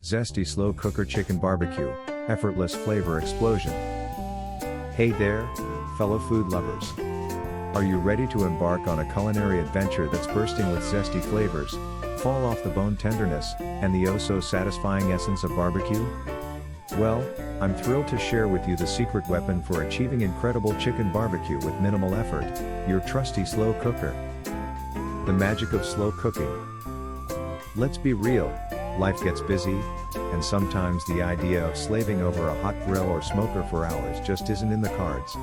Zesty Slow Cooker Chicken Barbecue, Effortless Flavor Explosion. Hey there, fellow food lovers. Are you ready to embark on a culinary adventure that's bursting with zesty flavors, fall off the bone tenderness, and the oh-so-satisfying essence of barbecue? Well, I'm thrilled to share with you the secret weapon for achieving incredible chicken barbecue with minimal effort, your trusty slow cooker. The magic of slow cooking. Let's be real, life gets busy, and sometimes the idea of slaving over a hot grill or smoker for hours just isn't in the cards.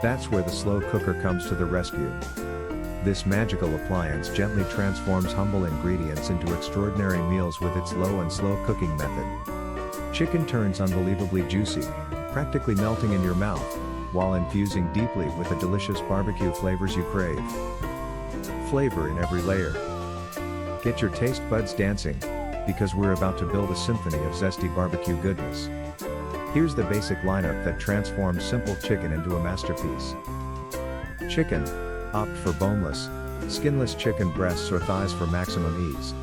That's where the slow cooker comes to the rescue. This magical appliance gently transforms humble ingredients into extraordinary meals with its low and slow cooking method. Chicken turns unbelievably juicy, practically melting in your mouth, while infusing deeply with the delicious barbecue flavors you crave. Flavor in every layer. Get your taste buds dancing, because we're about to build a symphony of zesty barbecue goodness. Here's the basic lineup that transforms simple chicken into a masterpiece. Chicken. Opt for boneless, skinless chicken breasts or thighs for maximum ease.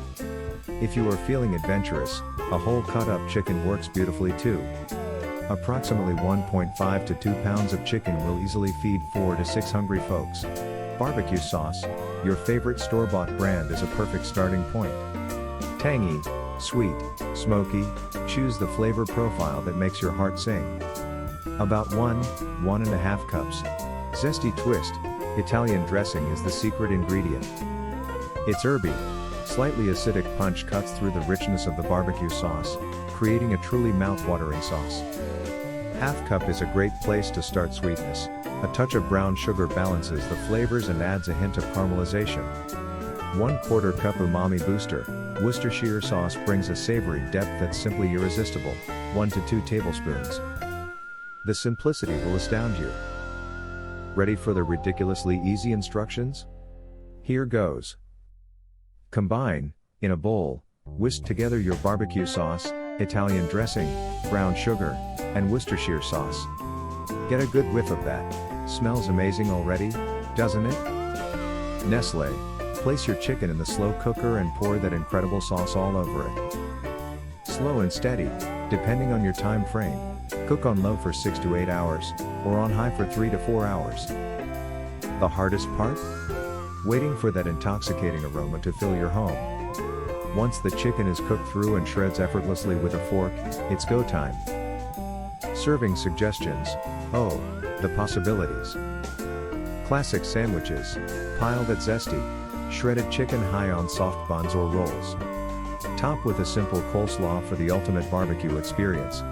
If you are feeling adventurous, a whole cut-up chicken works beautifully too. Approximately 1.5 to 2 pounds of chicken will easily feed 4 to 6 hungry folks. Barbecue sauce, your favorite store-bought brand, is a perfect starting point. Tangy, sweet, smoky, choose the flavor profile that makes your heart sing. About 1.5 cups. Zesty twist, Italian dressing is the secret ingredient. Its herby, slightly acidic punch cuts through the richness of the barbecue sauce, creating a truly mouth-watering sauce. Half cup is a great place to start sweetness. A touch of brown sugar balances the flavors and adds a hint of caramelization. 1/4 cup umami booster, Worcestershire sauce brings a savory depth that's simply irresistible. 1 to 2 tablespoons. The simplicity will astound you. Ready for the ridiculously easy instructions? Here goes. Combine, in a bowl, whisk together your barbecue sauce, Italian dressing, brown sugar, and Worcestershire sauce. Get a good whiff of that. Smells amazing already, doesn't it? Nestle. Place your chicken in the slow cooker and pour that incredible sauce all over it. Slow and steady, depending on your time frame. Cook on low for 6 to 8 hours, or on high for 3 to 4 hours. The hardest part? Waiting for that intoxicating aroma to fill your home. Once the chicken is cooked through and shreds effortlessly with a fork, it's go time. Serving suggestions. Oh, the possibilities. Classic sandwiches, piled at zesty, shredded chicken high on soft buns or rolls. Top with a simple coleslaw for the ultimate barbecue experience.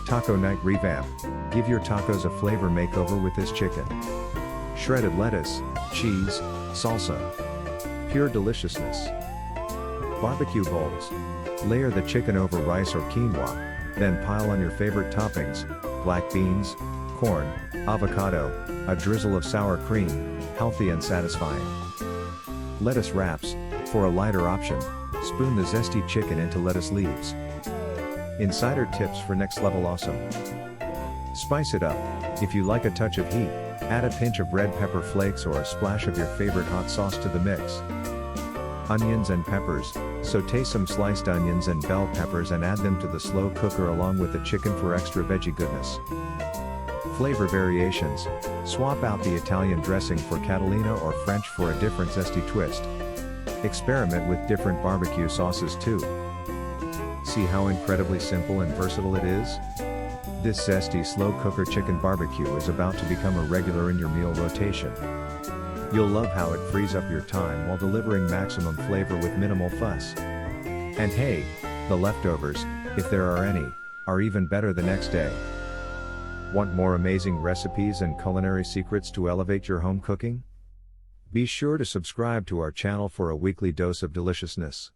Taco night revamp, give your tacos a flavor makeover with this chicken. Shredded lettuce, cheese, salsa. Pure deliciousness. Barbecue bowls. Layer the chicken over rice or quinoa, then pile on your favorite toppings, black beans, corn, avocado, a drizzle of sour cream, healthy and satisfying. Lettuce wraps, for a lighter option, spoon the zesty chicken into lettuce leaves. Insider tips for next level awesome. Spice it up. If you like a touch of heat, add a pinch of red pepper flakes or a splash of your favorite hot sauce to the mix. Onions and peppers, sauté some sliced onions and bell peppers and add them to the slow cooker along with the chicken for extra veggie goodness. Flavor variations. Swap out the Italian dressing for Catalina or French for a different zesty twist. Experiment with different barbecue sauces too. See how incredibly simple and versatile it is? This zesty slow cooker chicken barbecue is about to become a regular in your meal rotation. You'll love how it frees up your time while delivering maximum flavor with minimal fuss. And hey, the leftovers, if there are any, are even better the next day. Want more amazing recipes and culinary secrets to elevate your home cooking? Be sure to subscribe to our channel for a weekly dose of deliciousness.